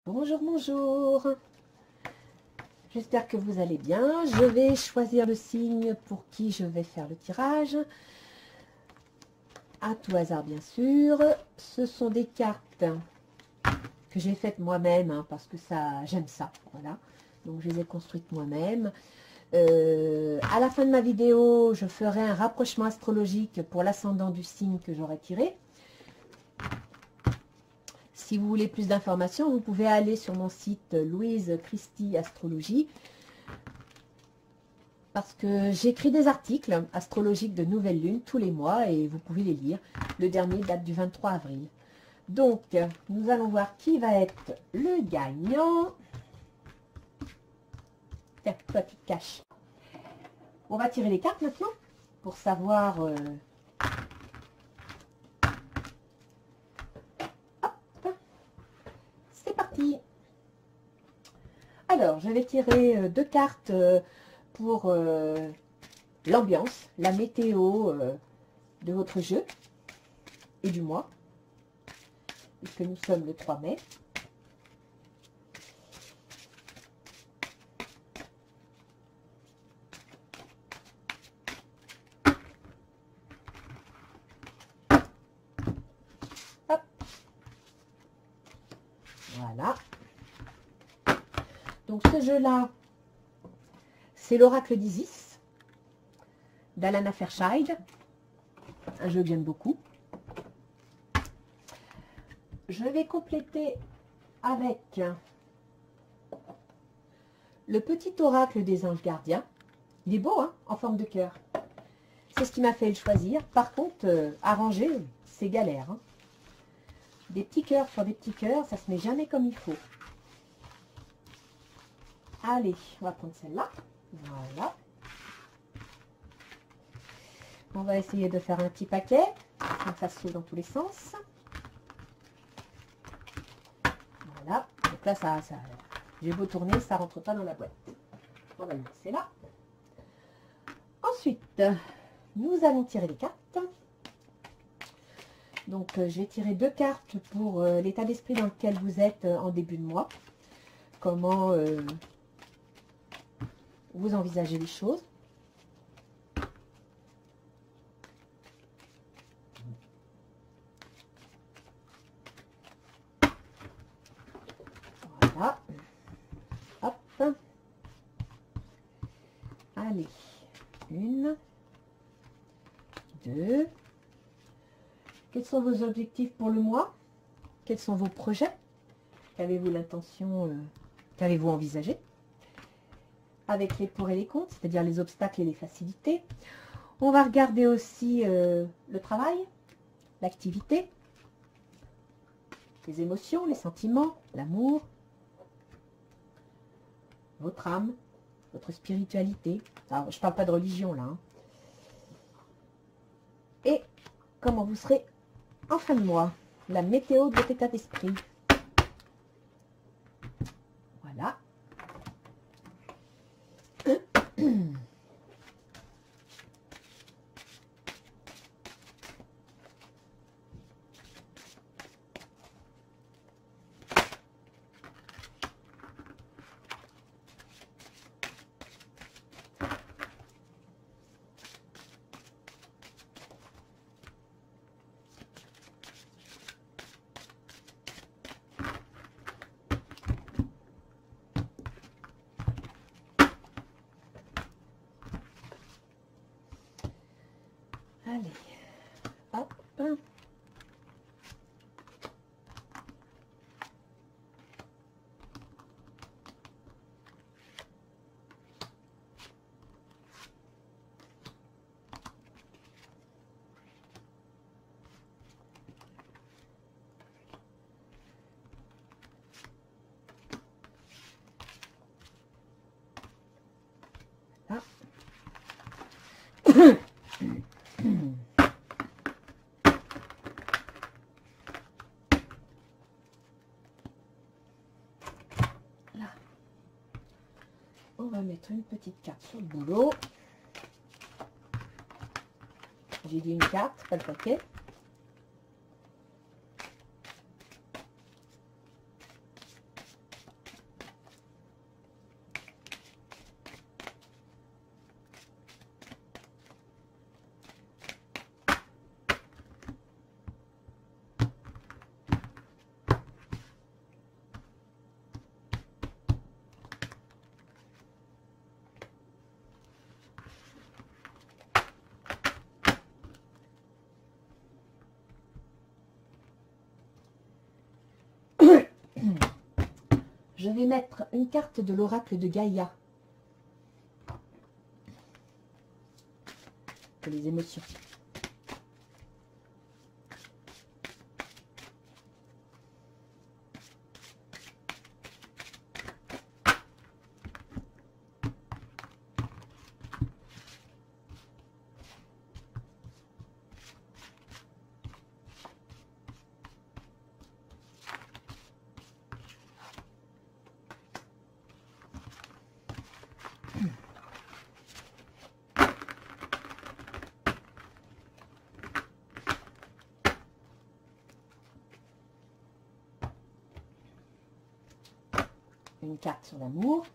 Bonjour, bonjour. J'espère que vous allez bien. Je vais choisir le signe pour qui je vais faire le tirage. À tout hasard, bien sûr. Ce sont des cartes que j'ai faites moi-même, hein, parce que ça, j'aime ça. Voilà. Donc, je les ai construites moi-même. À la fin de ma vidéo, je ferai un rapprochement astrologique pour l'ascendant du signe que j'aurai tiré. Si vous voulez plus d'informations, vous pouvez aller sur mon site Louise Christie Astrologie, parce que j'écris des articles astrologiques de nouvelle lune tous les mois et vous pouvez les lire. Le dernier date du 23 avril. Donc, nous allons voir qui va être le gagnant. Tiens, toi tu te caches. On va tirer les cartes maintenant pour savoir... Hop, c'est parti. Alors, je vais tirer deux cartes pour l'ambiance, la météo de votre jeu et du mois, puisque nous sommes le 3 mai. Hop. Voilà. Donc ce jeu-là, c'est l'Oracle d'Isis, d'Alana Fairchild, un jeu que j'aime beaucoup. Je vais compléter avec le petit oracle des anges gardiens. Il est beau, hein, en forme de cœur. C'est ce qui m'a fait le choisir. Par contre, arranger, c'est galère. Hein. Des petits cœurs sur des petits cœurs, ça se met jamais comme il faut. Allez, on va prendre celle-là. Voilà. On va essayer de faire un petit paquet. Donc ça s'ouvre dans tous les sens. Voilà. Donc là, ça j'ai beau tourner, ça rentre pas dans la boîte. On va le laisser là. Ensuite, nous allons tirer les cartes. Donc, je vais tirer deux cartes pour l'état d'esprit dans lequel vous êtes en début de mois. Comment vous envisagez les choses. Voilà. Hop. Allez. Une. Deux. Quels sont vos objectifs pour le mois? Quels sont vos projets? Qu'avez-vous l'intention, qu'avez-vous envisagé? Avec les pour et les contre, c'est-à-dire les obstacles et les facilités. On va regarder aussi le travail, l'activité, les émotions, les sentiments, l'amour, votre âme, votre spiritualité. Alors, je ne parle pas de religion là. Hein. Et comment vous serez en fin de mois, la météo de votre état d'esprit. Voilà. Allez, hop. Là. Là. On va mettre une petite carte sur le boulot. J'ai dit une carte, pas le paquet. je vais mettre une carte de l'oracle de Gaïa. Pour les émotions. Une carte sur l'amour.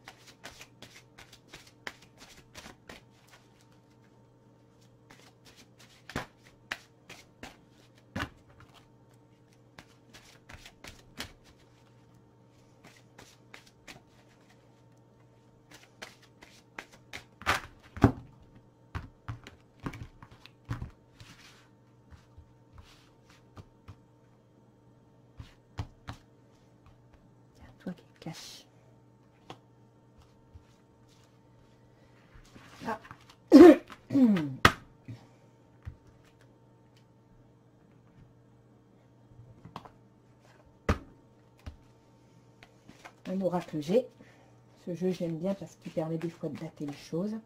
C'est toi qui te caches. Ah. Un oracle G. Ce jeu, j'aime bien parce qu'il permet des fois de dater les choses.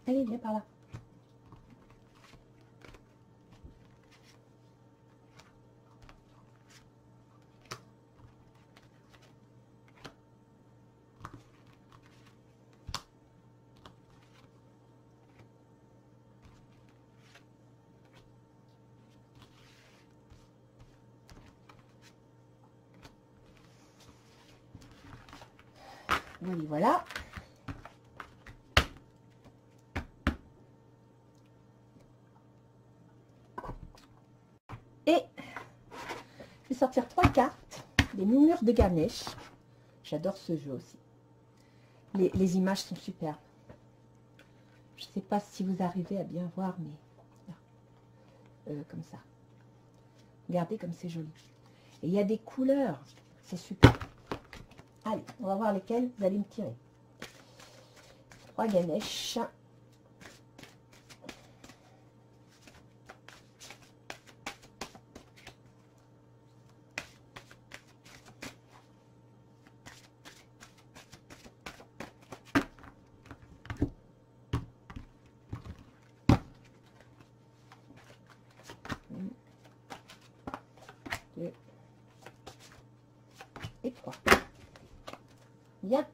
Allez, viens par là. Voilà. Et je vais sortir 3 cartes des murmures de Ganesh. J'adore ce jeu aussi. Les images sont superbes. Je ne sais pas si vous arrivez à bien voir, mais comme ça. Regardez comme c'est joli. Et il y a des couleurs. C'est super. Allez, on va voir lesquelles vous allez me tirer. 3 Ganesh. Et 3. Bien.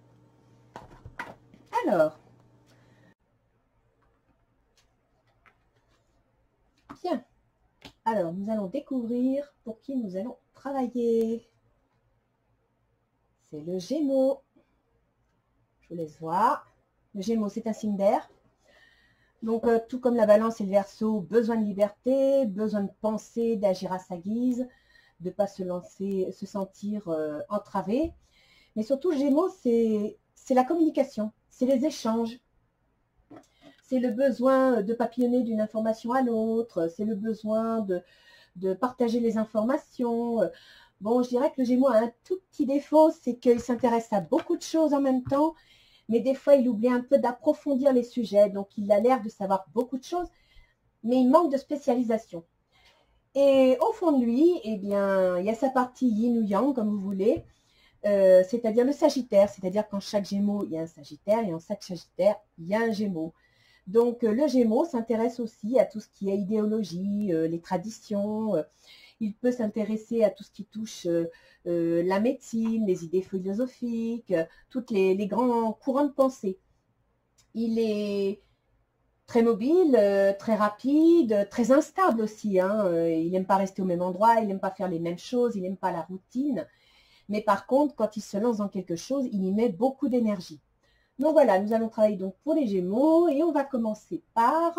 Alors. Bien. Alors, nous allons découvrir pour qui nous allons travailler. C'est le Gémeaux. Je vous laisse voir. Le Gémeaux, c'est un signe d'air. Donc, tout comme la Balance et le Verseau, besoin de liberté, besoin de penser, d'agir à sa guise, de ne pas se sentir entravé. Mais surtout, Gémeaux, c'est la communication, c'est les échanges. C'est le besoin de papillonner d'une information à l'autre, c'est le besoin de partager les informations. Bon, je dirais que le Gémeaux a un tout petit défaut, c'est qu'il s'intéresse à beaucoup de choses en même temps, mais des fois, il oublie un peu d'approfondir les sujets. Donc, il a l'air de savoir beaucoup de choses, mais il manque de spécialisation. Et au fond de lui, eh bien, il y a sa partie yin ou yang, comme vous voulez, c'est-à-dire le Sagittaire, c'est-à-dire qu'en chaque Gémeaux, il y a un Sagittaire, et en chaque Sagittaire, il y a un Gémeaux. Donc, le Gémeaux s'intéresse aussi à tout ce qui est idéologie, les traditions. Il peut s'intéresser à tout ce qui touche la médecine, les idées philosophiques, toutes les grands courants de pensée. Il est très mobile, très rapide, très instable aussi. Hein. Il n'aime pas rester au même endroit, il n'aime pas faire les mêmes choses, il n'aime pas la routine. Mais par contre, quand il se lance dans quelque chose, il y met beaucoup d'énergie. Donc voilà, nous allons travailler donc pour les Gémeaux et on va commencer par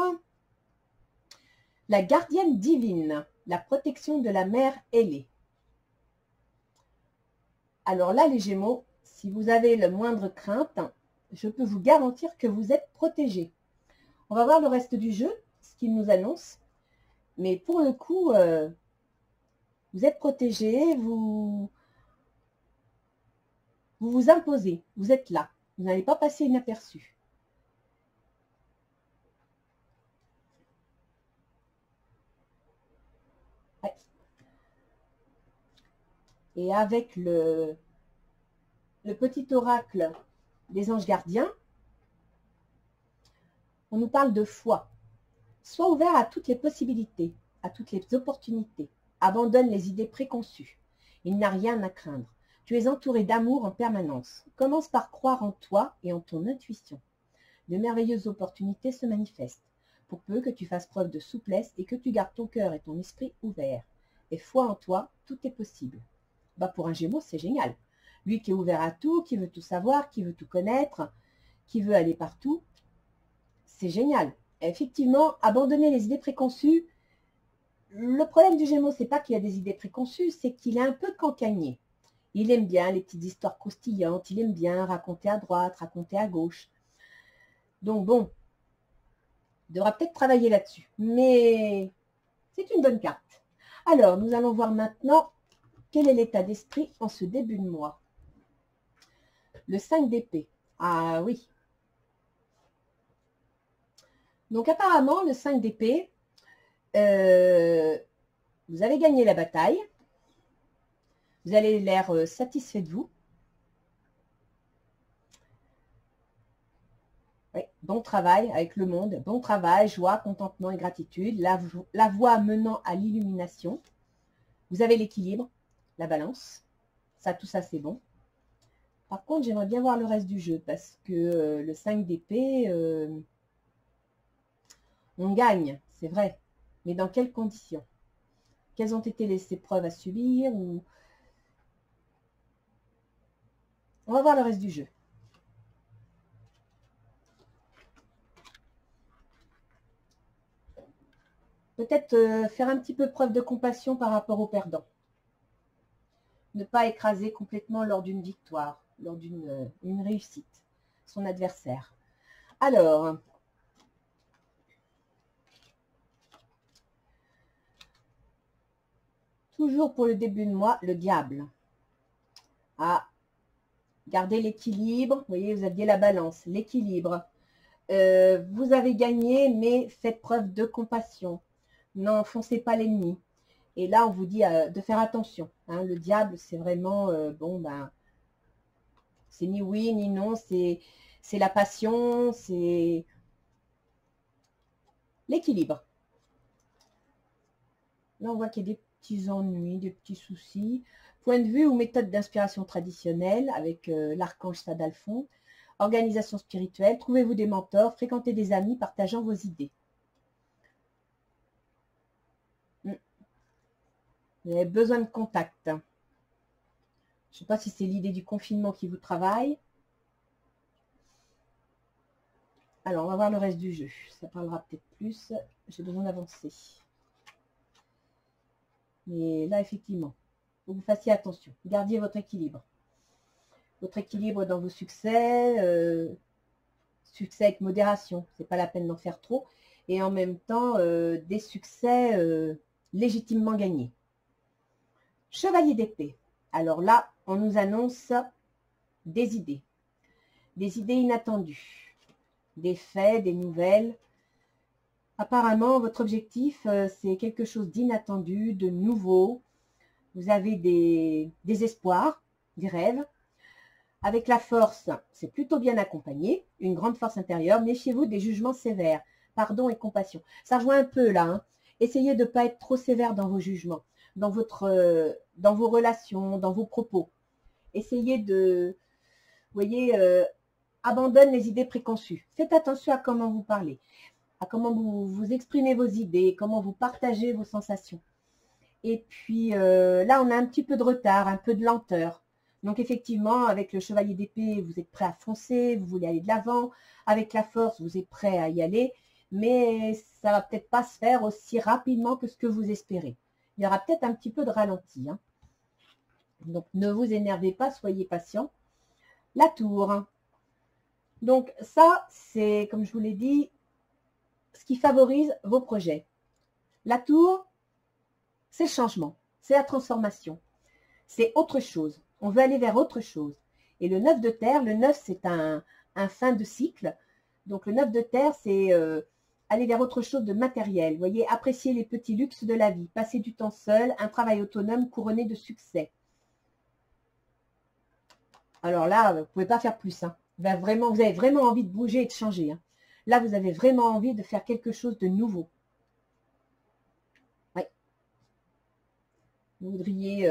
la gardienne divine, la protection de la mère ailée. Alors là, les Gémeaux, si vous avez le moindre crainte, je peux vous garantir que vous êtes protégés. On va voir le reste du jeu, ce qu'il nous annonce. Mais pour le coup, vous êtes protégés, vous vous imposez, vous êtes là. Vous n'allez pas passer inaperçu. Ouais. Et avec le petit oracle des anges gardiens, on nous parle de foi. Sois ouvert à toutes les possibilités, à toutes les opportunités. Abandonne les idées préconçues. Il n'y a rien à craindre. Tu es entouré d'amour en permanence. Commence par croire en toi et en ton intuition. De merveilleuses opportunités se manifestent, pour peu que tu fasses preuve de souplesse et que tu gardes ton cœur et ton esprit ouverts. Et foi en toi, tout est possible. Bah pour un Gémeaux, c'est génial. Lui qui est ouvert à tout, qui veut tout savoir, qui veut tout connaître, qui veut aller partout, c'est génial. Effectivement, abandonner les idées préconçues. Le problème du Gémeaux, c'est pas qu'il y a des idées préconçues, c'est qu'il est un peu cancanier. Il aime bien les petites histoires croustillantes, il aime bien raconter à droite, raconter à gauche. Donc bon, il devra peut-être travailler là-dessus. Mais c'est une bonne carte. Alors, nous allons voir maintenant quel est l'état d'esprit en ce début de mois. Le 5 d'épée. Ah oui. Donc apparemment, le 5 d'épée, vous avez gagné la bataille. Vous avez l'air satisfait de vous. Oui, bon travail avec le monde. Bon travail, joie, contentement et gratitude. La voie menant à l'illumination. Vous avez l'équilibre, la balance. Ça, tout ça, c'est bon. Par contre, j'aimerais bien voir le reste du jeu parce que le 5 d'épée, on gagne, c'est vrai. Mais dans quelles conditions? Quelles ont été les épreuves à subir ou... On va voir le reste du jeu. Peut-être faire un petit peu preuve de compassion par rapport aux perdants. Ne pas écraser complètement lors d'une victoire, lors d'une réussite, son adversaire. Alors, toujours pour le début de mois, le diable. Ah, gardez l'équilibre. Vous voyez, vous aviez la balance, l'équilibre. Vous avez gagné, mais faites preuve de compassion. N'enfoncez pas l'ennemi. Et là, on vous dit de faire attention. Hein. Le diable, c'est vraiment, bon, ben, c'est ni oui, ni non, c'est la passion, c'est l'équilibre. Là, on voit qu'il y a des petits ennuis, des petits soucis. Point de vue ou méthode d'inspiration traditionnelle avec l'archange Sadalphon. Organisation spirituelle, trouvez-vous des mentors, fréquentez des amis, partageant vos idées. Vous avez besoin de contact. Je ne sais pas si c'est l'idée du confinement qui vous travaille. Alors, on va voir le reste du jeu. Ça parlera peut-être plus. J'ai besoin d'avancer. Mais là, effectivement, il faut que vous fassiez attention. Gardiez votre équilibre. Votre équilibre dans vos succès. Succès avec modération. Ce n'est pas la peine d'en faire trop. Et en même temps, des succès légitimement gagnés. Chevalier d'épée. Alors là, on nous annonce des idées inattendues, des faits, des nouvelles. Apparemment, votre objectif, c'est quelque chose d'inattendu, de nouveau. Vous avez des espoirs, des rêves. Avec la force, c'est plutôt bien accompagné, une grande force intérieure. Méfiez-vous des jugements sévères, pardon et compassion. Ça rejoint un peu là. Hein. Essayez de ne pas être trop sévère dans vos jugements, dans vos relations, dans vos propos. Essayez de, vous voyez, abandonne les idées préconçues. Faites attention à comment vous parlez, à comment vous exprimez vos idées, comment vous partagez vos sensations. Et puis là, on a un petit peu de retard, un peu de lenteur. Donc effectivement, avec le chevalier d'épée, vous êtes prêt à foncer, vous voulez aller de l'avant. Avec la force, vous êtes prêt à y aller, mais ça va peut-être pas se faire aussi rapidement que ce que vous espérez. Il y aura peut-être un petit peu de ralenti, hein. Donc ne vous énervez pas, soyez patient. La tour. Donc ça, c'est, comme je vous l'ai dit, ce qui favorise vos projets. La tour, c'est le changement, c'est la transformation, c'est autre chose. On veut aller vers autre chose. Et le 9 de terre, le 9, c'est un fin de cycle. Donc le 9 de terre, c'est aller vers autre chose de matériel. Vous voyez, apprécier les petits luxes de la vie, passer du temps seul, un travail autonome couronné de succès. Alors là, vous ne pouvez pas faire plus, hein. Vous avez vraiment envie de bouger et de changer, hein. Là, vous avez vraiment envie de faire quelque chose de nouveau. Oui. Vous voudriez...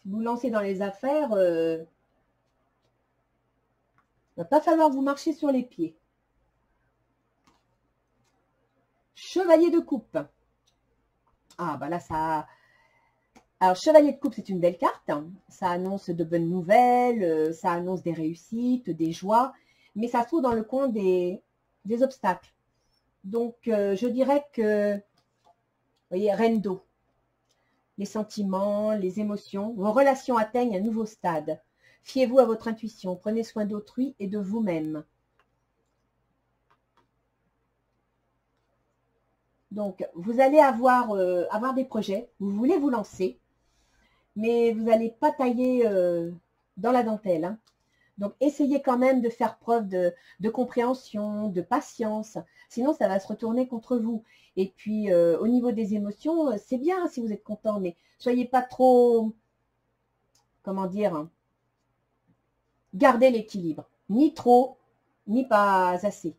si vous lancez dans les affaires, il ne va pas falloir vous marcher sur les pieds. Chevalier de coupe. Ah, bah là, ça... Alors, chevalier de coupe, c'est une belle carte, hein. Ça annonce de bonnes nouvelles, ça annonce des réussites, des joies, mais ça se trouve dans le coin des obstacles. Donc, je dirais que, vous voyez, reine d'eau, les sentiments, les émotions, vos relations atteignent un nouveau stade. Fiez-vous à votre intuition, prenez soin d'autrui et de vous-même. Donc, vous allez avoir des projets, vous voulez vous lancer, mais vous n'allez pas tailler dans la dentelle, hein. Donc, essayez quand même de faire preuve de compréhension, de patience, sinon ça va se retourner contre vous. Et puis, au niveau des émotions, c'est bien si vous êtes content, mais soyez pas trop, comment dire, hein, gardez l'équilibre, ni trop, ni pas assez.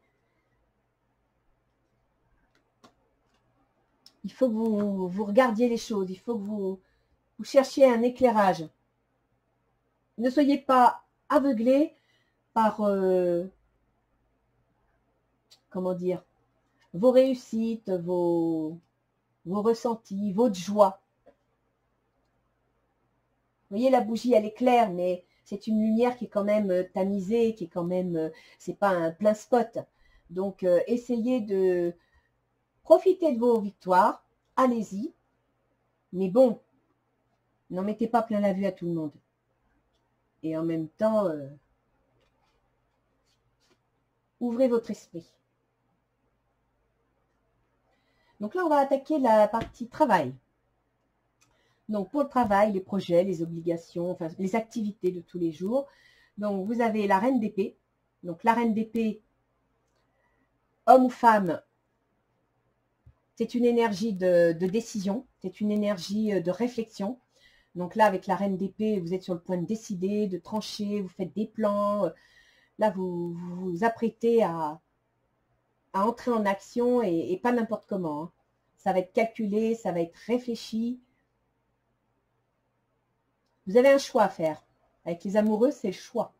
Il faut que vous regardiez les choses, il faut que vous cherchiez un éclairage. Ne soyez pas aveuglés par, comment dire, vos réussites, vos ressentis, votre joie. Vous voyez, la bougie, elle est claire, mais c'est une lumière qui est quand même tamisée, qui est quand même, c'est pas un plein spot. Donc, essayez de profiter de vos victoires, allez-y, mais bon, n'en mettez pas plein la vue à tout le monde. Et en même temps, ouvrez votre esprit. Donc là, on va attaquer la partie travail. Donc pour le travail, les projets, les obligations, enfin les activités de tous les jours. Donc vous avez la reine d'épée. Donc la reine d'épée, homme ou femme, c'est une énergie de décision, c'est une énergie de réflexion. Donc là, avec la reine d'épée, vous êtes sur le point de décider, de trancher, vous faites des plans. Là, vous vous apprêtez à entrer en action et pas n'importe comment, hein. Ça va être calculé, ça va être réfléchi. Vous avez un choix à faire. Avec les amoureux, c'est le choix.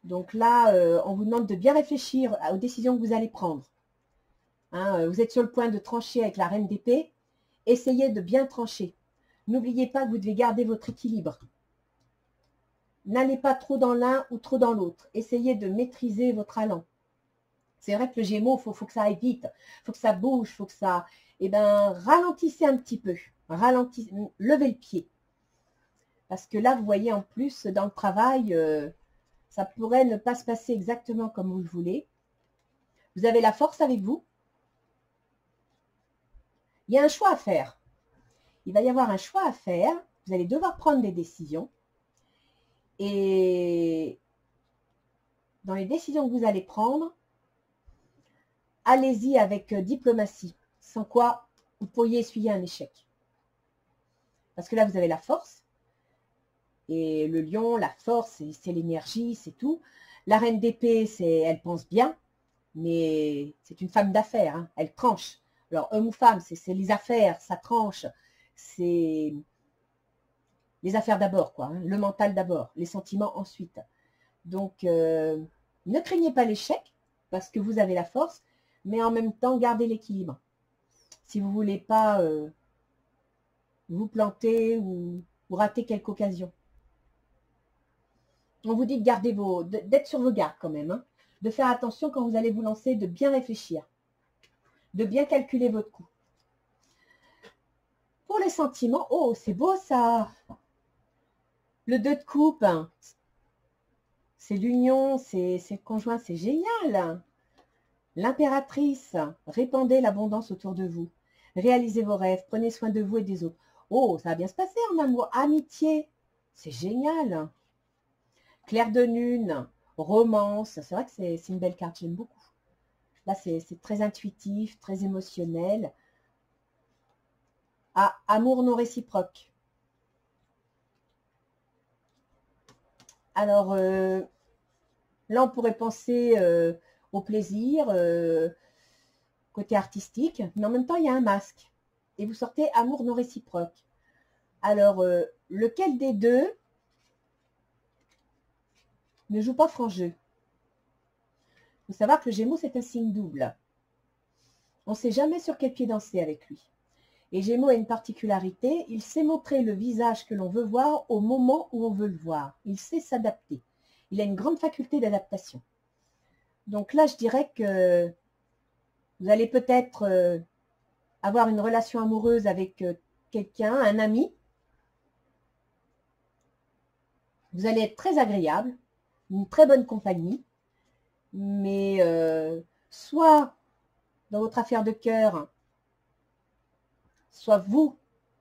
Donc là, on vous demande de bien réfléchir aux décisions que vous allez prendre. Hein, vous êtes sur le point de trancher avec la reine d'épée. Essayez de bien trancher. N'oubliez pas que vous devez garder votre équilibre. N'allez pas trop dans l'un ou trop dans l'autre. Essayez de maîtriser votre allant. C'est vrai que le Gémeaux, il faut que ça aille vite, il faut que ça bouge, il faut que ça... Eh bien, ralentissez un petit peu. Ralentissez, levez le pied. Parce que là, vous voyez, en plus, dans le travail, ça pourrait ne pas se passer exactement comme vous le voulez. Vous avez la force avec vous. Il y a un choix à faire. Il va y avoir un choix à faire. Vous allez devoir prendre des décisions. Et dans les décisions que vous allez prendre, allez-y avec diplomatie. Sans quoi, vous pourriez essuyer un échec. Parce que là, vous avez la force. Et le lion, la force, c'est l'énergie, c'est tout. La reine d'épée, elle pense bien, mais c'est une femme d'affaires, hein, elle tranche. Alors, homme ou femme, c'est les affaires, ça tranche. C'est les affaires d'abord, quoi, hein, le mental d'abord, les sentiments ensuite. Donc, ne craignez pas l'échec, parce que vous avez la force, mais en même temps, gardez l'équilibre. si vous ne voulez pas vous planter ou rater quelque occasion. On vous dit de garder d'être sur vos gardes quand même, hein, de faire attention quand vous allez vous lancer, de bien réfléchir, de bien calculer votre coût. Pour les sentiments, oh, c'est beau ça. Le 2 de coupe, hein, c'est l'union, c'est le conjoint, c'est génial. L'impératrice, répandez l'abondance autour de vous. Réalisez vos rêves, prenez soin de vous et des autres. Oh, ça va bien se passer en amour. Amitié, c'est génial. Clair de lune, romance, c'est vrai que c'est une belle carte, j'aime beaucoup. Là, c'est très intuitif, très émotionnel. Ah, amour non réciproque. Alors, là, on pourrait penser au plaisir, côté artistique, mais en même temps, il y a un masque. Et vous sortez amour non réciproque. Alors, lequel des deux ne joue pas franc jeu? Il faut savoir que le Gémeaux, c'est un signe double. On ne sait jamais sur quel pied danser avec lui. Et Gémeaux a une particularité, il sait montrer le visage que l'on veut voir au moment où on veut le voir. Il sait s'adapter. Il a une grande faculté d'adaptation. Donc là, je dirais que vous allez peut-être avoir une relation amoureuse avec quelqu'un, un ami. Vous allez être très agréable, une très bonne compagnie, mais soit dans votre affaire de cœur, soit vous,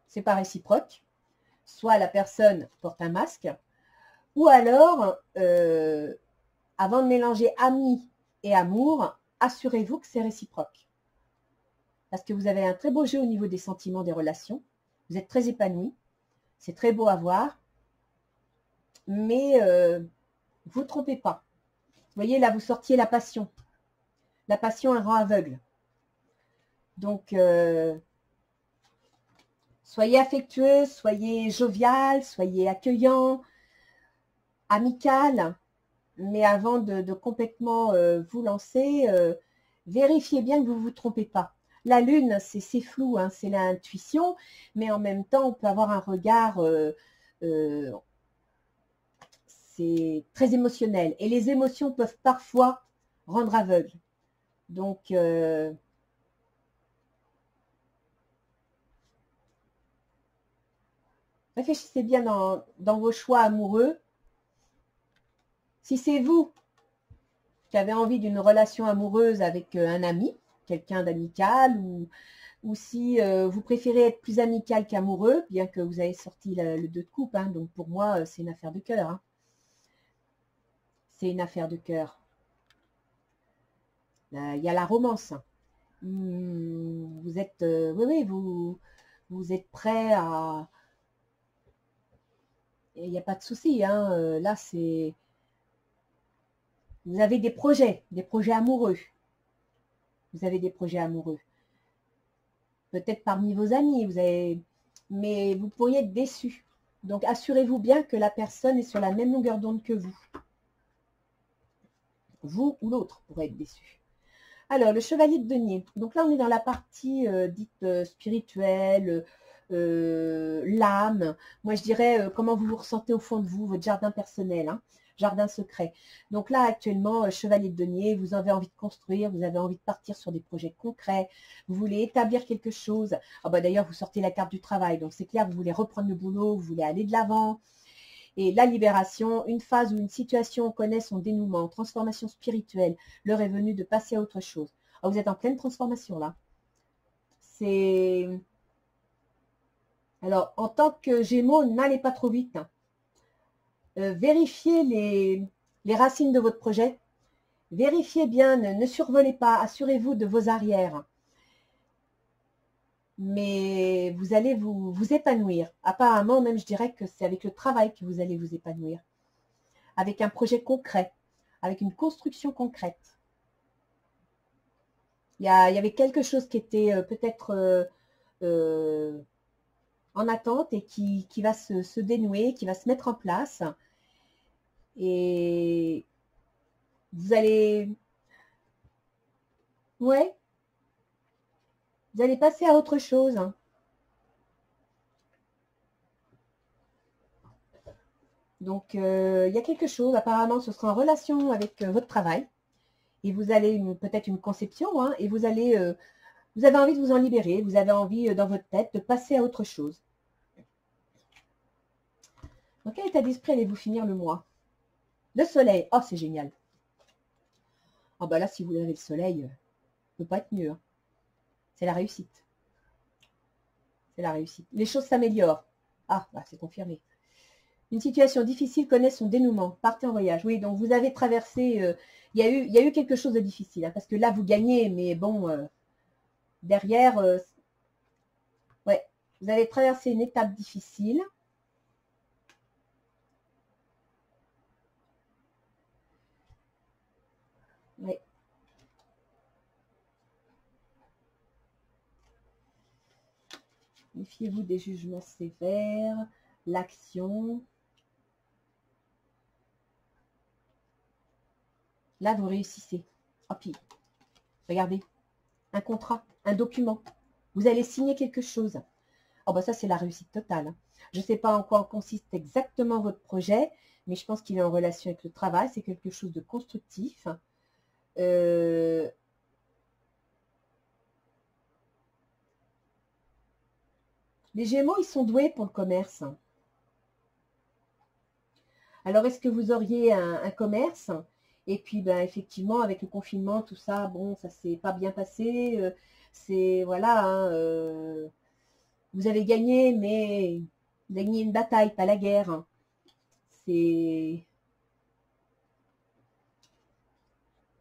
c'est pas réciproque, soit la personne porte un masque, ou alors, avant de mélanger ami et amour, assurez-vous que c'est réciproque. Parce que vous avez un très beau jeu au niveau des sentiments, des relations. Vous êtes très épanoui. C'est très beau à voir. Mais vous ne trompez pas. Vous voyez, là, vous sortiez la passion. La passion, elle rend aveugle. Donc, soyez affectueux, soyez jovial, soyez accueillant, amical. Mais avant de complètement vous lancer, vérifiez bien que vous ne vous trompez pas. La lune, c'est flou, hein, c'est l'intuition, mais en même temps, on peut avoir un regard, c'est très émotionnel. Et les émotions peuvent parfois rendre aveugle. Donc, réfléchissez bien dans vos choix amoureux. Si c'est vous qui avez envie d'une relation amoureuse avec un ami, quelqu'un d'amical, ou si vous préférez être plus amical qu'amoureux, bien que vous avez sorti le 2 de coupe, hein, donc pour moi, c'est une affaire de cœur. Hein. C'est une affaire de cœur. Il y a la romance. Vous êtes, oui, vous êtes prêt à... Il n'y a pas de souci. Hein, là, c'est... Vous avez des projets amoureux. Vous avez des projets amoureux. Peut-être parmi vos amis, mais vous pourriez être déçu. Donc, assurez-vous bien que la personne est sur la même longueur d'onde que vous. Vous ou l'autre pourrait être déçu. Alors, le chevalier de denier. Donc là, on est dans la partie dite spirituelle, l'âme. Moi, je dirais comment vous vous ressentez au fond de vous, votre jardin personnel, hein, jardin secret. Donc là, actuellement, chevalier de denier, vous avez envie de construire, vous avez envie de partir sur des projets concrets, vous voulez établir quelque chose. Ah bah, d'ailleurs, vous sortez la carte du travail, donc c'est clair, vous voulez reprendre le boulot, vous voulez aller de l'avant. Et la libération, une phase où une situation connaît son dénouement, transformation spirituelle, l'heure est venue de passer à autre chose. Alors, vous êtes en pleine transformation là. C'est... Alors, en tant que Gémeaux, n'allez pas trop vite. Hein. Vérifiez les racines de votre projet. Vérifiez bien, ne survolez pas, assurez-vous de vos arrières. Mais vous allez vous épanouir. Apparemment, même je dirais que c'est avec le travail que vous allez vous épanouir. Avec un projet concret, avec une construction concrète. Il y avait quelque chose qui était peut-être en attente et qui va se dénouer, qui va se mettre en place. Et vous allez... Ouais. Vous allez passer à autre chose. Donc, il y a quelque chose, apparemment, ce sera en relation avec votre travail. Et vous allez, peut-être une conception, hein, et vous allez, vous avez envie de vous en libérer. Vous avez envie, dans votre tête, de passer à autre chose. Dans quel état d'esprit allez-vous finir le mois? Le soleil. Oh, c'est génial. Oh, bah là, si vous avez le soleil, ne peut pas être mieux. Hein. C'est la réussite. C'est la réussite. Les choses s'améliorent. Ah, bah, c'est confirmé. Une situation difficile connaît son dénouement. Partez en voyage. Oui, donc vous avez traversé... il y a eu quelque chose de difficile. Hein, parce que là, vous gagnez, mais bon, derrière... ouais, vous avez traversé une étape difficile. Ouais. Méfiez-vous des jugements sévères. L'action... Là, vous réussissez. Oh, puis, regardez, un contrat, un document. Vous allez signer quelque chose. Oh, bah ça, c'est la réussite totale. Je ne sais pas en quoi consiste exactement votre projet, mais je pense qu'il est en relation avec le travail. C'est quelque chose de constructif. Les Gémeaux, ils sont doués pour le commerce. Alors, est-ce que vous auriez un commerce? Et puis, ben, effectivement, avec le confinement, tout ça, bon, ça s'est pas bien passé. C'est, voilà, hein, vous avez gagné, mais vous avez gagné une bataille, pas la guerre. Hein. C'est...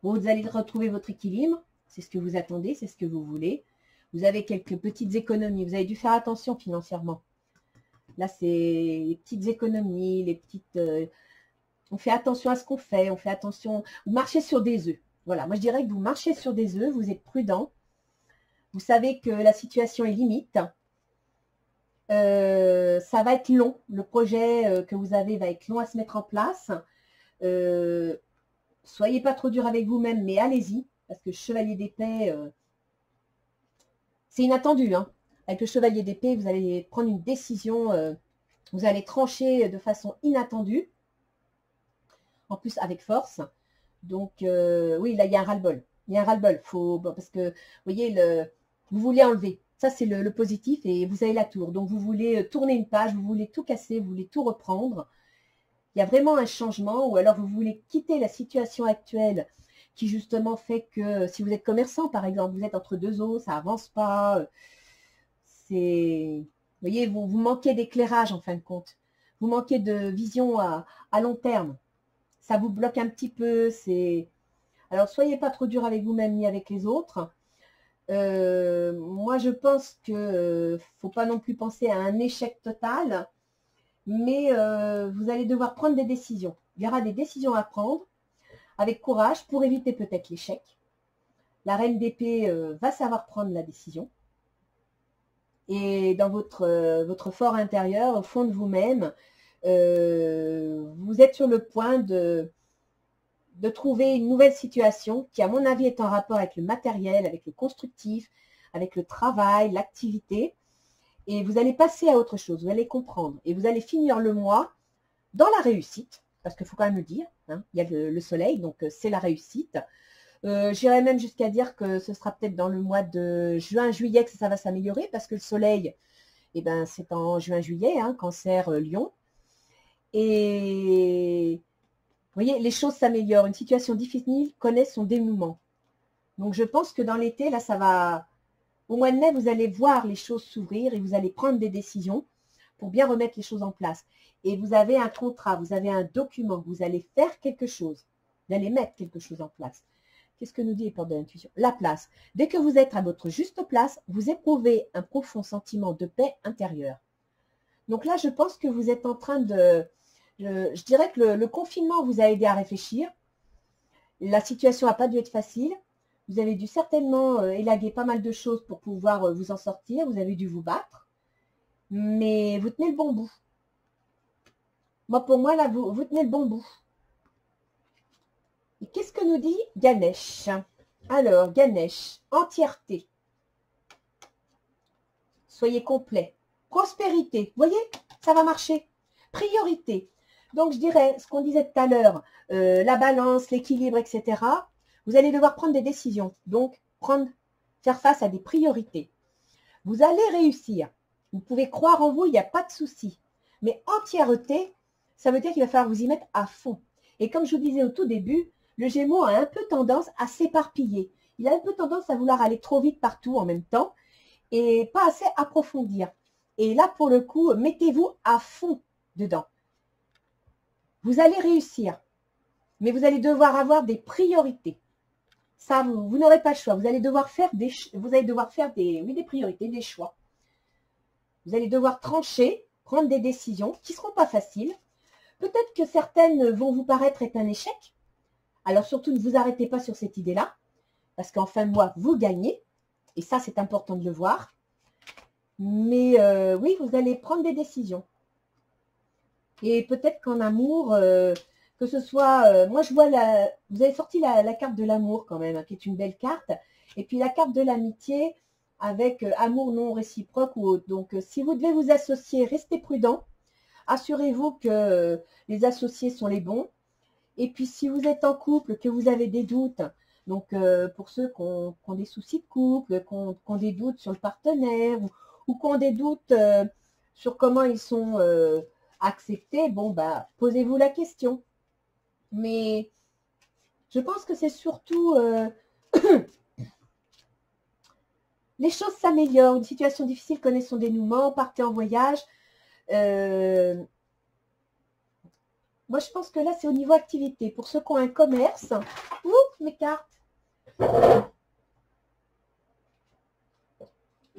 Bon, vous allez retrouver votre équilibre. C'est ce que vous attendez, c'est ce que vous voulez. Vous avez quelques petites économies. Vous avez dû faire attention financièrement. Là, c'est les petites économies, les petites... on fait attention à ce qu'on fait, on fait attention... Vous marchez sur des œufs. Voilà, moi je dirais que vous marchez sur des œufs, vous êtes prudent. Vous savez que la situation est limite. Ça va être long. Le projet que vous avez va être long à se mettre en place. Soyez pas trop dur avec vous-même, mais allez-y. Parce que chevalier d'épée, c'est inattendu. Hein. Avec le chevalier d'épée, vous allez prendre une décision. Vous allez trancher de façon inattendue. En plus, avec force. Donc, oui, là, il y a un ras-le-bol. Il y a un ras-le-bol. Parce que, vous voyez, vous voulez enlever. Ça, c'est le positif et vous avez la tour. Donc, vous voulez tourner une page, vous voulez tout casser, vous voulez tout reprendre. Il y a vraiment un changement ou alors vous voulez quitter la situation actuelle qui justement fait que si vous êtes commerçant, par exemple, vous êtes entre deux eaux, ça avance pas. C'est, vous voyez, vous manquez d'éclairage en fin de compte. Vous manquez de vision à long terme. Ça vous bloque un petit peu. Alors, soyez pas trop dur avec vous-même ni avec les autres. Moi, je pense que faut pas non plus penser à un échec total, mais vous allez devoir prendre des décisions. Il y aura des décisions à prendre avec courage pour éviter peut-être l'échec. La reine d'épée va savoir prendre la décision. Et dans votre fort intérieur, au fond de vous-même, vous êtes sur le point de trouver une nouvelle situation qui, à mon avis, est en rapport avec le matériel, avec le constructif, avec le travail, l'activité. Et vous allez passer à autre chose, vous allez comprendre. Et vous allez finir le mois dans la réussite, parce qu'il faut quand même le dire, hein, il y a le soleil, donc c'est la réussite. J'irais même jusqu'à dire que ce sera peut-être dans le mois de juin-juillet que ça va s'améliorer, parce que le soleil, eh ben, c'est en juin-juillet, hein, Cancer, Lion. Et vous voyez, les choses s'améliorent. Une situation difficile connaît son dénouement. Donc, je pense que dans l'été, là, ça va... Au mois de mai, vous allez voir les choses s'ouvrir et vous allez prendre des décisions pour bien remettre les choses en place. Et vous avez un contrat, vous avez un document, vous allez faire quelque chose. Vous allez mettre quelque chose en place. Qu'est-ce que nous dit les portes de l'intuition? La place. Dès que vous êtes à votre juste place, vous éprouvez un profond sentiment de paix intérieure. Donc là, je pense que vous êtes en train de... Je dirais que le confinement vous a aidé à réfléchir. La situation n'a pas dû être facile. Vous avez dû certainement élaguer pas mal de choses pour pouvoir vous en sortir. Vous avez dû vous battre. Mais vous tenez le bon bout. Moi, pour moi, là, vous tenez le bon bout. Et qu'est-ce que nous dit Ganesh? Alors, Ganesh, entièreté. soyez complet. Prospérité, vous voyez, ça va marcher. Priorité. Donc, je dirais, ce qu'on disait tout à l'heure, la balance, l'équilibre, etc. Vous allez devoir prendre des décisions. Donc, faire face à des priorités. Vous allez réussir. Vous pouvez croire en vous, il n'y a pas de souci. Mais entièreté, ça veut dire qu'il va falloir vous y mettre à fond. Et comme je vous disais au tout début, le Gémeaux a un peu tendance à s'éparpiller. Il a un peu tendance à vouloir aller trop vite partout en même temps et pas assez approfondir. Et là, pour le coup, mettez-vous à fond dedans. Vous allez réussir, mais vous allez devoir avoir des priorités. Ça, vous n'aurez pas le choix. Vous allez devoir faire des priorités, des choix. Vous allez devoir trancher, prendre des décisions qui ne seront pas faciles. Peut-être que certaines vont vous paraître être un échec. Alors surtout, ne vous arrêtez pas sur cette idée-là, parce qu'en fin de mois, vous gagnez. Et ça, c'est important de le voir. Mais oui, vous allez prendre des décisions. Et peut-être qu'en amour, que ce soit... moi, je vois vous avez sorti la carte de l'amour quand même, hein, qui est une belle carte. Et puis la carte de l'amitié avec amour non réciproque ou autre. Donc, si vous devez vous associer, restez prudent. Assurez-vous que les associés sont les bons. Et puis, si vous êtes en couple, que vous avez des doutes, donc pour ceux qui ont des soucis de couple, qui ont des doutes sur le partenaire ou qui ont des doutes sur comment ils sont acceptés, bon, bah, posez-vous la question. Mais je pense que c'est surtout les choses s'améliorent. Une situation difficile connaît son dénouement, partez en voyage. Moi, je pense que là, c'est au niveau activité. Pour ceux qui ont un commerce, mes cartes.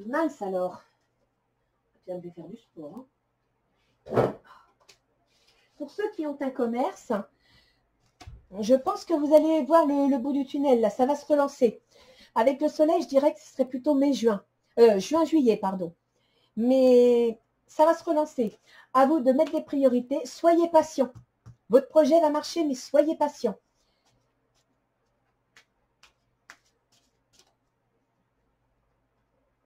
Mince alors. Je viens de faire du sport. Hein. Pour ceux qui ont un commerce, je pense que vous allez voir le bout du tunnel. Là, ça va se relancer. Avec le soleil, je dirais que ce serait plutôt mai-juin. Juin-juillet, pardon. Mais ça va se relancer. À vous de mettre des priorités. Soyez patient. Votre projet va marcher, mais soyez patient.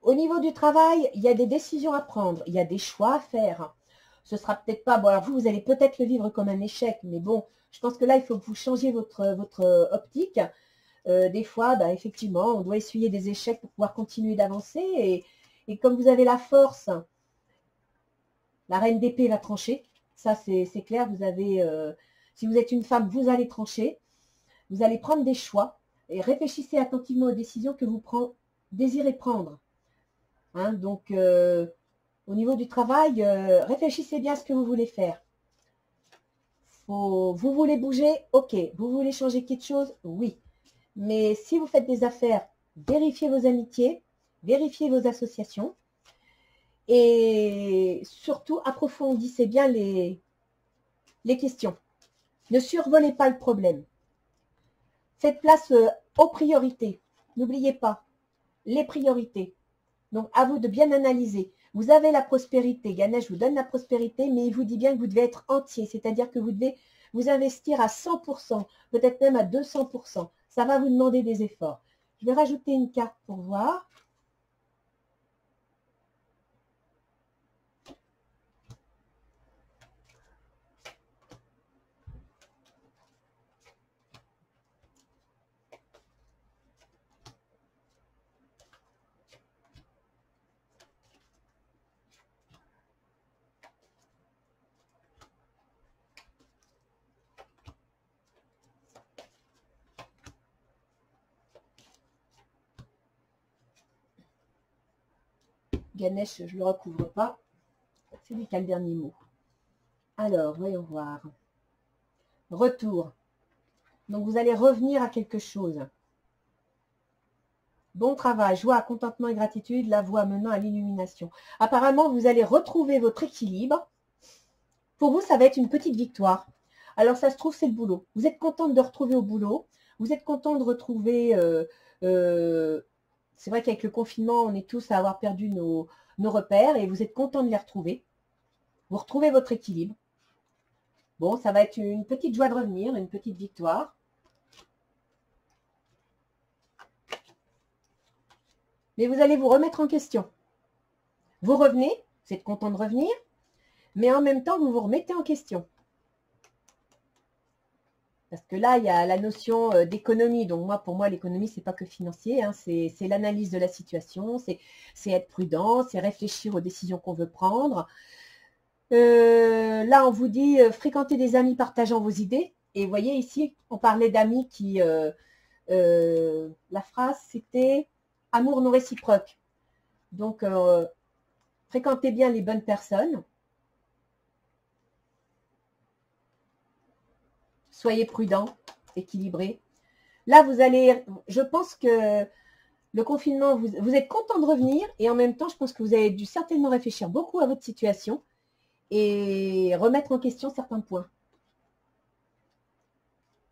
Au niveau du travail, il y a des décisions à prendre. Il y a des choix à faire. Ce sera peut-être pas... Bon, alors vous allez peut-être le vivre comme un échec. Mais bon, je pense que là, il faut que vous changiez votre optique. Des fois, bah, effectivement, on doit essuyer des échecs pour pouvoir continuer d'avancer. Et comme vous avez la force, la reine d'épée va trancher. Ça, c'est clair. Vous avez, si vous êtes une femme, vous allez trancher. Vous allez prendre des choix. Et réfléchissez attentivement aux décisions que vous désirez prendre. Hein, donc, au niveau du travail, réfléchissez bien à ce que vous voulez faire. Vous voulez bouger? Ok. Vous voulez changer quelque chose? Oui. Mais si vous faites des affaires, vérifiez vos amitiés, vérifiez vos associations et surtout approfondissez bien les questions. Ne survolez pas le problème. Faites place aux priorités. N'oubliez pas, les priorités. Donc, à vous de bien analyser. Vous avez la prospérité. Ganesh vous donne la prospérité, mais il vous dit bien que vous devez être entier. C'est-à-dire que vous devez vous investir à 100%, peut-être même à 200%. Ça va vous demander des efforts. Je vais rajouter une carte pour voir. Ganesh, je ne le recouvre pas. C'est lui qui a le dernier mot. Alors, voyons voir. Retour. Donc, vous allez revenir à quelque chose. Bon travail, joie, contentement et gratitude, la voie menant à l'illumination. Apparemment, vous allez retrouver votre équilibre. Pour vous, ça va être une petite victoire. Alors, ça se trouve, c'est le boulot. Vous êtes contente de retrouver au boulot. Vous êtes content de retrouver... c'est vrai qu'avec le confinement, on est tous à avoir perdu nos repères et vous êtes content de les retrouver. Vous retrouvez votre équilibre. Bon, ça va être une petite joie de revenir, une petite victoire. Mais vous allez vous remettre en question. Vous revenez, vous êtes content de revenir, mais en même temps, vous vous remettez en question. Parce que là, il y a la notion d'économie. Donc pour moi, l'économie, c'est pas que financier, hein, c'est l'analyse de la situation, c'est être prudent, c'est réfléchir aux décisions qu'on veut prendre. Là, on vous dit fréquenter des amis partageant vos idées. Et vous voyez ici, on parlait d'amis qui... la phrase, c'était « amour non réciproque ». Donc, fréquentez bien les bonnes personnes. Soyez prudent, équilibré. Là, vous allez, je pense que le confinement, vous êtes content de revenir et en même temps, je pense que vous avez dû certainement réfléchir beaucoup à votre situation et remettre en question certains points.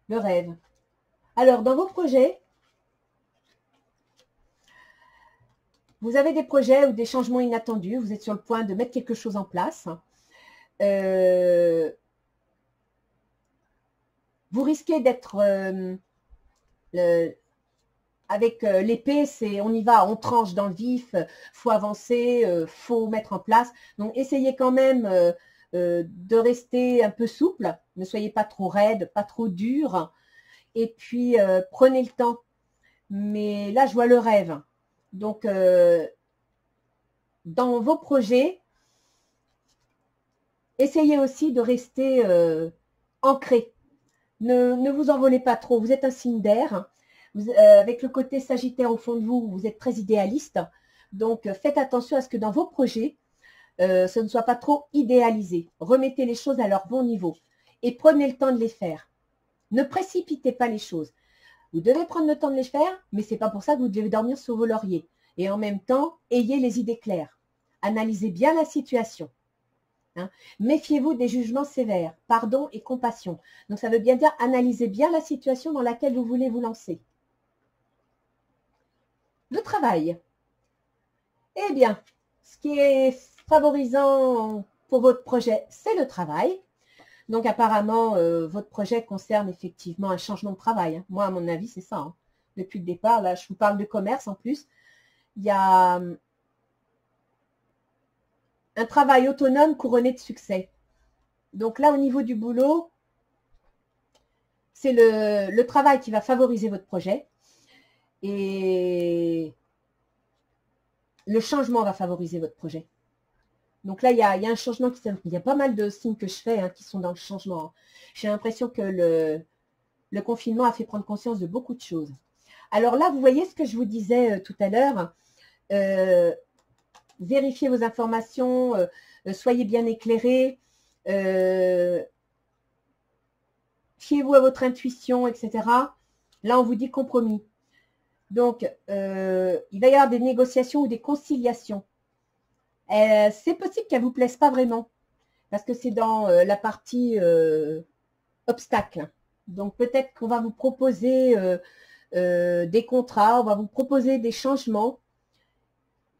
Le rêve. Alors, dans vos projets, vous avez des projets ou des changements inattendus. Vous êtes sur le point de mettre quelque chose en place. Vous risquez d'être avec l'épée, c'est on y va, on tranche dans le vif, faut avancer, faut mettre en place. Donc essayez quand même de rester un peu souple, ne soyez pas trop raide, pas trop dur, et puis prenez le temps. Mais là, je vois le rêve. Donc dans vos projets, essayez aussi de rester ancré. Ne vous envolez pas trop. Vous êtes un signe d'air. Avec le côté Sagittaire au fond de vous, vous êtes très idéaliste. Donc, faites attention à ce que dans vos projets, ce ne soit pas trop idéalisé. Remettez les choses à leur bon niveau et prenez le temps de les faire. Ne précipitez pas les choses. Vous devez prendre le temps de les faire, mais ce n'est pas pour ça que vous devez dormir sur vos lauriers. Et en même temps, ayez les idées claires. Analysez bien la situation. Hein. Méfiez-vous des jugements sévères, pardon et compassion. Donc, ça veut bien dire analysez bien la situation dans laquelle vous voulez vous lancer. Le travail. Eh bien, ce qui est favorisant pour votre projet, c'est le travail. Donc, apparemment, votre projet concerne effectivement un changement de travail. Hein. Moi, à mon avis, c'est ça. Hein. Depuis le départ, là, je vous parle de commerce en plus. Il y a un travail autonome couronné de succès. Donc là, au niveau du boulot, c'est le travail qui va favoriser votre projet. Et le changement va favoriser votre projet. Donc là, il y a un changement qui s'appelle. Il y a pas mal de signes que je fais hein, qui sont dans le changement. J'ai l'impression que le confinement a fait prendre conscience de beaucoup de choses. Alors là, vous voyez ce que je vous disais tout à l'heure. Vérifiez vos informations, soyez bien éclairés, fiez-vous à votre intuition, etc. Là, on vous dit compromis. Donc, il va y avoir des négociations ou des conciliations. C'est possible qu'elles ne vous plaisent pas vraiment, parce que c'est dans la partie obstacle. Donc, peut-être qu'on va vous proposer des contrats, on va vous proposer des changements,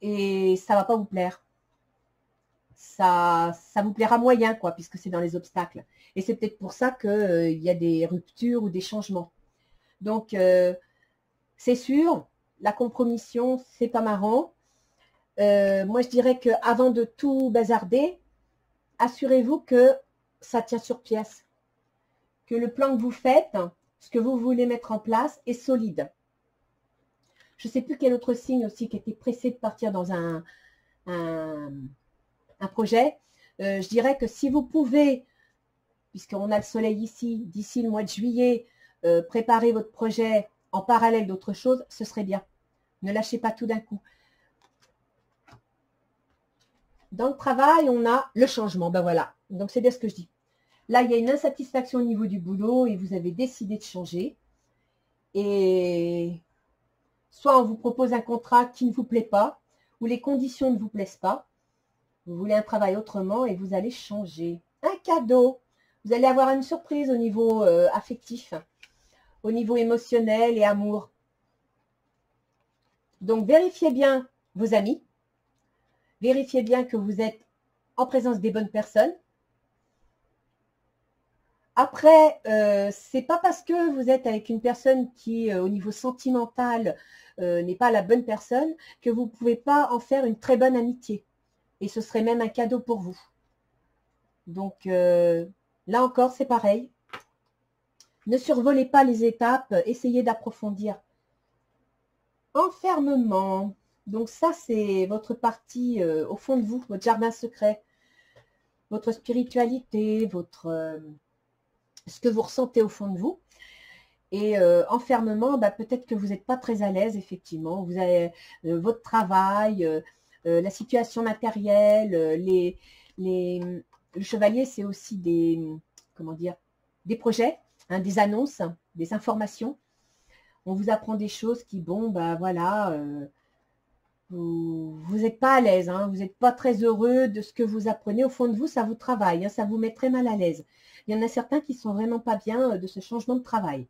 et ça ne va pas vous plaire. Ça vous plaira moyen, quoi, puisque c'est dans les obstacles. Et c'est peut-être pour ça qu'il y a des ruptures ou des changements. Donc, c'est sûr, la compromission, c'est pas marrant. Moi, je dirais qu'avant de tout bazarder, assurez-vous que ça tient sur pièce. Que le plan que vous faites, ce que vous voulez mettre en place, est solide. Je ne sais plus quel autre signe aussi qui était pressé de partir dans un projet. Je dirais que si vous pouvez, puisqu'on a le soleil ici, d'ici le mois de juillet, préparer votre projet en parallèle d'autres choses, ce serait bien. Ne lâchez pas tout d'un coup. Dans le travail, on a le changement. Ben voilà. Donc, c'est bien ce que je dis. Là, il y a une insatisfaction au niveau du boulot et vous avez décidé de changer. Et soit on vous propose un contrat qui ne vous plaît pas, ou les conditions ne vous plaisent pas. Vous voulez un travail autrement et vous allez changer. Un cadeau. Vous allez avoir une surprise au niveau affectif, au niveau émotionnel et amour. Donc, vérifiez bien vos amis. Vérifiez bien que vous êtes en présence des bonnes personnes. Après, c'est pas parce que vous êtes avec une personne qui, au niveau sentimental, n'est pas la bonne personne, que vous ne pouvez pas en faire une très bonne amitié. Et ce serait même un cadeau pour vous. Donc, là encore, c'est pareil. Ne survolez pas les étapes, essayez d'approfondir. Enfermement. Donc ça, c'est votre partie au fond de vous, votre jardin secret, votre spiritualité, ce que vous ressentez au fond de vous. Et enfermement, peut-être que vous n'êtes pas très à l'aise, effectivement. Vous avez votre travail, la situation matérielle, le chevalier, c'est aussi comment dire, des projets, hein, des annonces, des informations. On vous apprend des choses qui, bon, voilà, vous n'êtes pas à l'aise, hein, vous n'êtes pas très heureux de ce que vous apprenez. Au fond de vous, ça vous travaille, hein, ça vous met très mal à l'aise. Il y en a certains qui sont vraiment pas bien de ce changement de travail.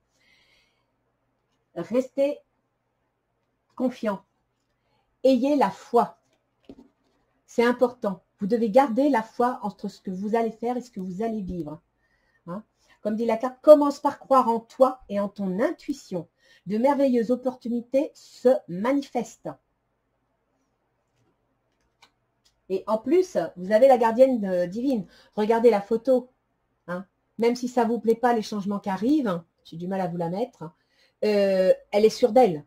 Restez confiant. Ayez la foi. C'est important. Vous devez garder la foi entre ce que vous allez faire et ce que vous allez vivre. Hein. Comme dit la carte, commence par croire en toi et en ton intuition. De merveilleuses opportunités se manifestent. Et en plus, vous avez la gardienne divine. Regardez la photo. Hein. Même si ça ne vous plaît pas, les changements qui arrivent, j'ai du mal à vous la mettre, elle est sûre d'elle.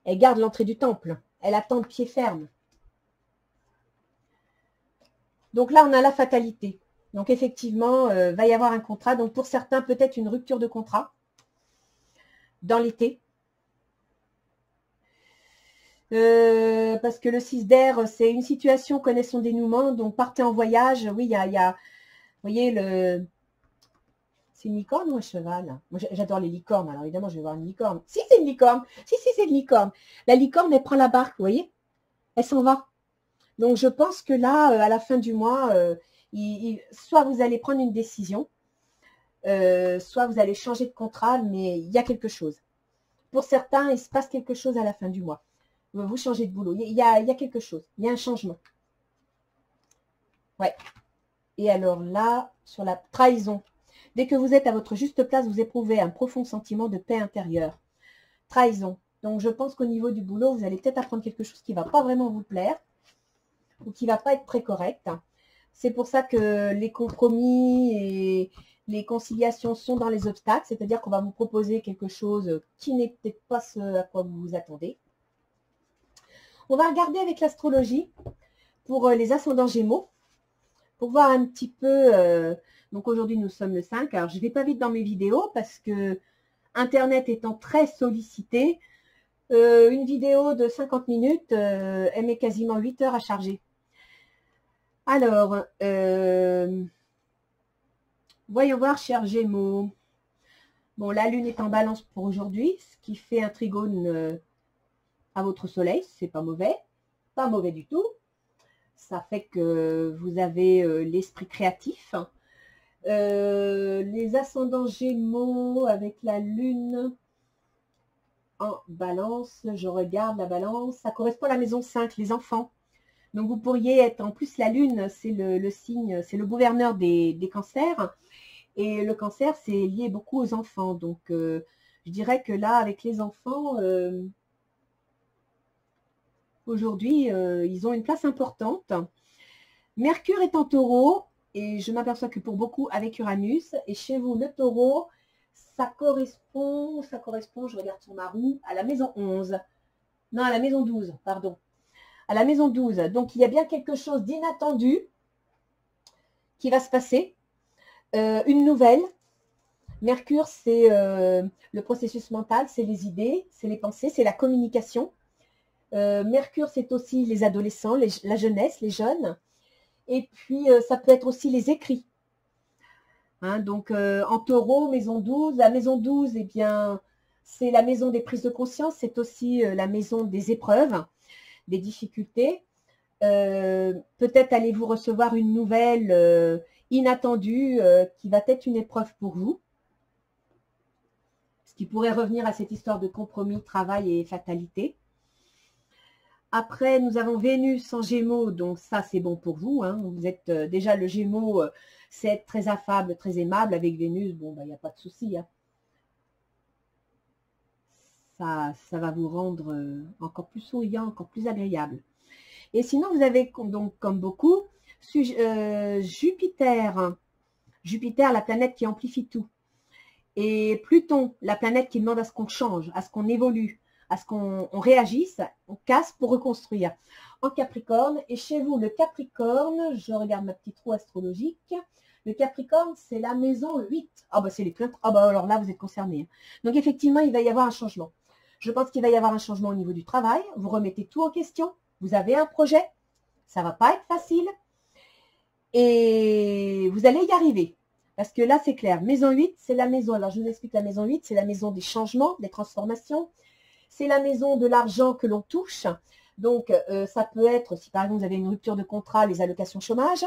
Elle garde l'entrée du temple. Elle attend de pied ferme. Donc là, on a la fatalité. Donc effectivement, va y avoir un contrat. Donc pour certains, peut-être une rupture de contrat dans l'été. Parce que le 6 d'air, c'est une situation, connaît son dénouement. Donc partez en voyage. Oui, il y a vous voyez, c'est une licorne ou un cheval? Moi, j'adore les licornes. Alors évidemment, je vais voir une licorne. Si, c'est une licorne. Si, c'est une licorne. La licorne, elle prend la barque, vous voyez? Elle s'en va. Donc, je pense que là, à la fin du mois, soit vous allez prendre une décision, soit vous allez changer de contrat, mais il y a quelque chose. Pour certains, il se passe quelque chose à la fin du mois. Vous changez de boulot. Il y a quelque chose. Il y a un changement. Ouais. Et alors là, sur la trahison. Dès que vous êtes à votre juste place, vous éprouvez un profond sentiment de paix intérieure. Trahison. Donc, je pense qu'au niveau du boulot, vous allez peut-être apprendre quelque chose qui ne va pas vraiment vous plaire ou qui ne va pas être très correct. C'est pour ça que les compromis et les conciliations sont dans les obstacles, c'est-à-dire qu'on va vous proposer quelque chose qui n'est peut-être pas ce à quoi vous vous attendez. On va regarder avec l'astrologie pour les ascendants Gémeaux, pour voir un petit peu. Donc aujourd'hui, nous sommes le 5. Alors, je ne vais pas vite dans mes vidéos parce que Internet étant très sollicité, une vidéo de 50 minutes, elle met quasiment 8 heures à charger. Alors, voyons voir, chers Gémeaux. Bon, la Lune est en balance pour aujourd'hui, ce qui fait un trigone à votre soleil. C'est pas mauvais. Pas mauvais du tout. Ça fait que vous avez l'esprit créatif. Les ascendants Gémeaux avec la Lune en balance, je regarde la balance, ça correspond à la maison 5, les enfants. Donc vous pourriez être, en plus la Lune, c'est le signe, c'est le gouverneur des cancers. Et le cancer, c'est lié beaucoup aux enfants. Donc je dirais que là, avec les enfants, aujourd'hui, ils ont une place importante. Mercure est en taureau. Et je m'aperçois que pour beaucoup, avec Uranus, et chez vous, le taureau, ça correspond, je regarde sur ma roue, à la maison 11. Non, à la maison 12, pardon. À la maison 12. Donc, il y a bien quelque chose d'inattendu qui va se passer. Une nouvelle. Mercure, c'est le processus mental, c'est les idées, c'est les pensées, c'est la communication. Mercure, c'est aussi les adolescents, la jeunesse, les jeunes. Et puis, ça peut être aussi les écrits. Hein, donc, en taureau, maison 12. La maison 12, eh bien, c'est la maison des prises de conscience. C'est aussi la maison des épreuves, des difficultés. Peut-être allez-vous recevoir une nouvelle inattendue qui va être une épreuve pour vous. Ce qui pourrait revenir à cette histoire de compromis, travail et fatalité. Après, nous avons Vénus en Gémeaux, donc ça, c'est bon pour vous. Hein. Vous êtes déjà le Gémeaux, c'est être très affable, très aimable. Avec Vénus, bon, il n'y a pas de souci. Hein. Ça va vous rendre encore plus souriant, encore plus agréable. Et sinon, vous avez donc, comme beaucoup, Jupiter. Jupiter, la planète qui amplifie tout. Et Pluton, la planète qui demande à ce qu'on change, à ce qu'on évolue, à ce qu'on réagisse, on casse pour reconstruire. En Capricorne, et chez vous, le Capricorne, je regarde ma petite roue astrologique, le Capricorne, c'est la maison 8. Ah bah c'est les plaintes, ah bah alors là, vous êtes concernés. Donc effectivement, il va y avoir un changement. Je pense qu'il va y avoir un changement au niveau du travail, vous remettez tout en question, vous avez un projet, ça ne va pas être facile, et vous allez y arriver. Parce que là, c'est clair, maison 8, c'est la maison, alors je vous explique la maison 8, c'est la maison des changements, des transformations, c'est la maison de l'argent que l'on touche. Donc, ça peut être, si par exemple vous avez une rupture de contrat, les allocations chômage,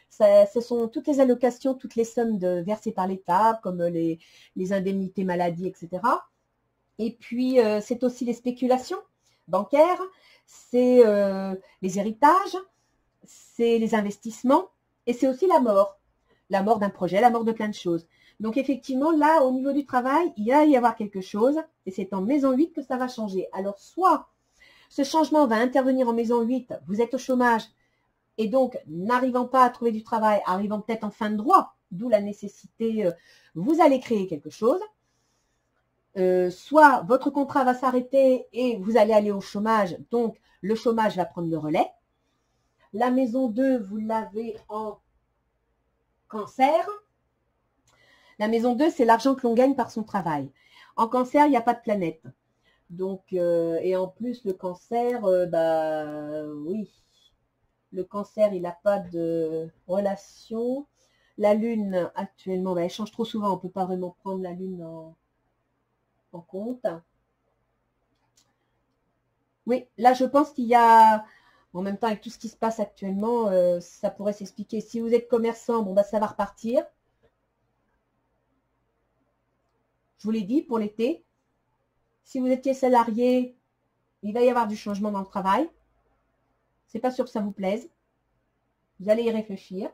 ce sont toutes les allocations, toutes les sommes versées par l'État, comme les indemnités maladie, etc. Et puis, c'est aussi les spéculations bancaires, c'est les héritages, c'est les investissements, et c'est aussi la mort d'un projet, la mort de plein de choses. Donc effectivement, là, au niveau du travail, il va y avoir quelque chose, et c'est en maison 8 que ça va changer. Alors, soit ce changement va intervenir en maison 8, vous êtes au chômage, et donc n'arrivant pas à trouver du travail, arrivant peut-être en fin de droit, d'où la nécessité, vous allez créer quelque chose. Soit votre contrat va s'arrêter et vous allez aller au chômage, donc le chômage va prendre le relais. La maison 2, vous l'avez en Cancer. La maison 2, c'est l'argent que l'on gagne par son travail. En Cancer, il n'y a pas de planète. Donc, et en plus, le Cancer, oui, le Cancer, il n'a pas de relation. La Lune, actuellement, elle change trop souvent, on ne peut pas vraiment prendre la Lune en compte. Oui, là, je pense qu'il y a, en même temps, avec tout ce qui se passe actuellement, ça pourrait s'expliquer. Si vous êtes commerçant, bon, ça va repartir. Je vous l'ai dit, pour l'été. Si vous étiez salarié, il va y avoir du changement dans le travail. C'est pas sûr que ça vous plaise. Vous allez y réfléchir.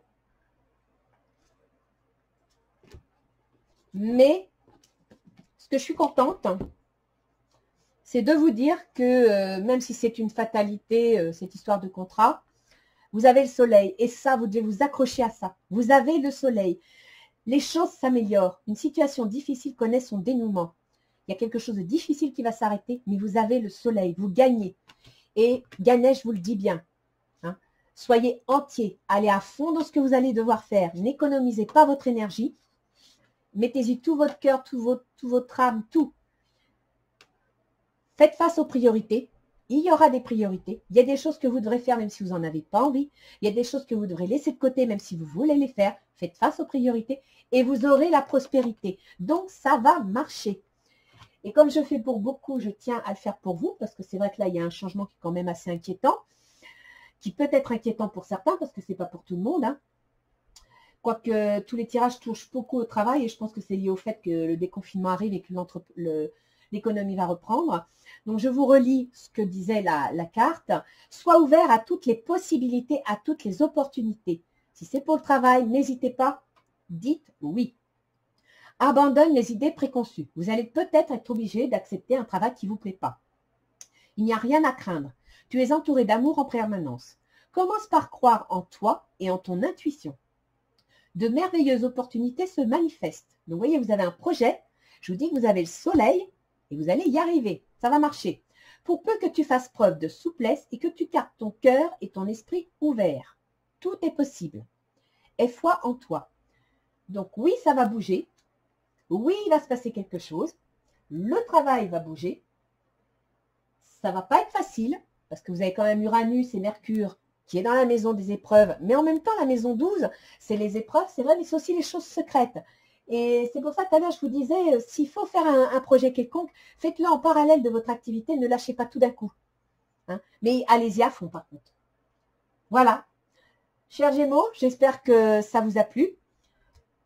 Mais, ce que je suis contente, c'est de vous dire que même si c'est une fatalité, cette histoire de contrat, vous avez le soleil. Et ça, vous devez vous accrocher à ça. Vous avez le soleil. Les choses s'améliorent. Une situation difficile connaît son dénouement. Il y a quelque chose de difficile qui va s'arrêter, mais vous avez le soleil. Vous gagnez. Et gagnez, je vous le dis bien. Hein. Soyez entier. Allez à fond dans ce que vous allez devoir faire. N'économisez pas votre énergie. Mettez-y tout votre cœur, tout votre âme, tout. Faites face aux priorités. Il y aura des priorités. Il y a des choses que vous devrez faire même si vous n'en avez pas envie. Il y a des choses que vous devrez laisser de côté même si vous voulez les faire. Faites face aux priorités et vous aurez la prospérité. Donc, ça va marcher. Et comme je fais pour beaucoup, je tiens à le faire pour vous parce que c'est vrai que là, il y a un changement qui est quand même assez inquiétant, qui peut être inquiétant pour certains parce que ce n'est pas pour tout le monde. Hein. Quoique tous les tirages touchent beaucoup au travail et je pense que c'est lié au fait que le déconfinement arrive et que l'économie va reprendre. Donc, je vous relis ce que disait la carte. Sois ouvert à toutes les possibilités, à toutes les opportunités. Si c'est pour le travail, n'hésitez pas, dites oui. Abandonne les idées préconçues. Vous allez peut-être être obligé d'accepter un travail qui ne vous plaît pas. Il n'y a rien à craindre. Tu es entouré d'amour en permanence. Commence par croire en toi et en ton intuition. De merveilleuses opportunités se manifestent. Donc, vous voyez, vous avez un projet. Je vous dis que vous avez le soleil et vous allez y arriver. Ça va marcher. Pour peu que tu fasses preuve de souplesse et que tu gardes ton cœur et ton esprit ouverts. Tout est possible. Aie foi en toi. Donc oui, ça va bouger. Oui, il va se passer quelque chose. Le travail va bouger. Ça ne va pas être facile parce que vous avez quand même Uranus et Mercure qui est dans la maison des épreuves. Mais en même temps, la maison 12, c'est les épreuves, c'est vrai, mais c'est aussi les choses secrètes. Et c'est pour ça que tout à l'heure, je vous disais, s'il faut faire un projet quelconque, faites-le en parallèle de votre activité, ne lâchez pas tout d'un coup. Hein. Mais allez-y à fond, par contre. Voilà. Chers Gémeaux, j'espère que ça vous a plu.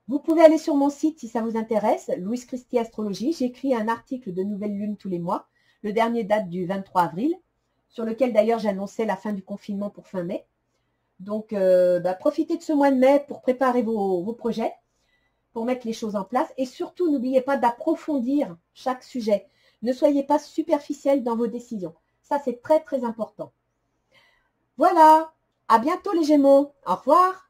Vous pouvez aller sur mon site si ça vous intéresse, Louise Christie Astrologie. J'écris un article de nouvelle lune tous les mois. Le dernier date du 23 avril, sur lequel d'ailleurs j'annonçais la fin du confinement pour fin mai. Donc, profitez de ce mois de mai pour préparer vos projets, pour mettre les choses en place. Et surtout, n'oubliez pas d'approfondir chaque sujet. Ne soyez pas superficiel dans vos décisions. Ça, c'est très, très important. Voilà, à bientôt les Gémeaux. Au revoir.